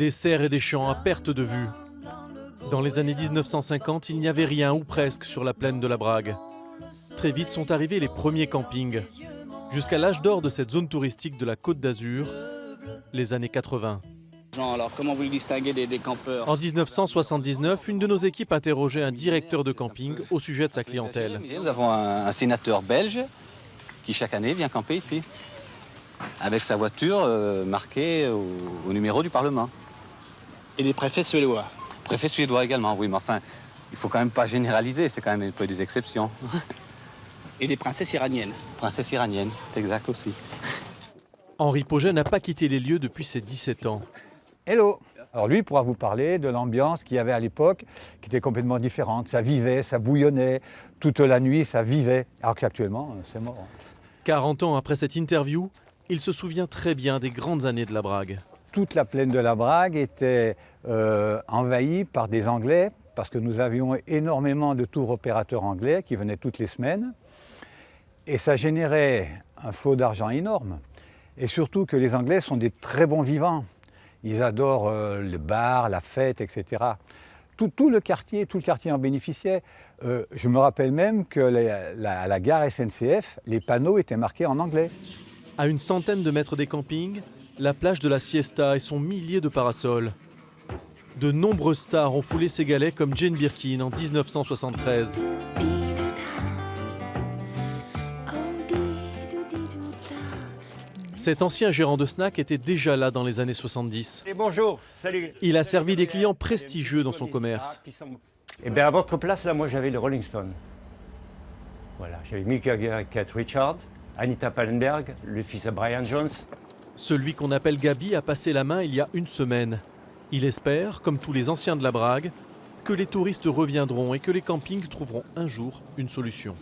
Des serres et des champs à perte de vue. Dans les années 1950, il n'y avait rien ou presque sur la plaine de la Brague. Très vite sont arrivés les premiers campings. Jusqu'à l'âge d'or de cette zone touristique de la Côte d'Azur, les années 80. Alors, comment vous le distinguez des campeurs? En 1979, une de nos équipes interrogeait un directeur de camping au sujet de sa clientèle. Nous avons un sénateur belge qui chaque année vient camper ici, avec sa voiture marquée au numéro du Parlement. Et des préfets suédois? Préfet suédois également, oui, mais enfin, il faut quand même pas généraliser, c'est quand même un peu des exceptions. Et des princesses iraniennes? Princesse iranienne, c'est exact aussi. Henri Pauget n'a pas quitté les lieux depuis ses 17 ans. Hello! Alors lui pourra vous parler de l'ambiance qu'il y avait à l'époque, qui était complètement différente. Ça vivait, ça bouillonnait, toute la nuit ça vivait, alors qu'actuellement c'est mort. 40 ans après cette interview, il se souvient très bien des grandes années de la Brague. Toute la plaine de la Brague était envahie par des Anglais, parce que nous avions énormément de tours opérateurs anglais qui venaient toutes les semaines. Et ça générait un flot d'argent énorme. Et surtout que les Anglais sont des très bons vivants. Ils adorent le bar, la fête, etc. Tout le quartier en bénéficiait. Je me rappelle même que à la gare SNCF, les panneaux étaient marqués en anglais. À une centaine de mètres des campings, la plage de la Siesta et son millier de parasols. De nombreuses stars ont foulé ces galets comme Jane Birkin en 1973. Cet ancien gérant de snack était déjà là dans les années 70. Et bonjour, salut. Il a servi des clients prestigieux dans son commerce. Et bien à votre place, là, moi j'avais les Rolling Stones. Voilà, j'avais Mick Jagger, Keith Richards, Anita Pallenberg, le fils de Brian Jones. Celui qu'on appelle Gabi a passé la main il y a une semaine. Il espère, comme tous les anciens de la Brague, que les touristes reviendront et que les campings trouveront un jour une solution.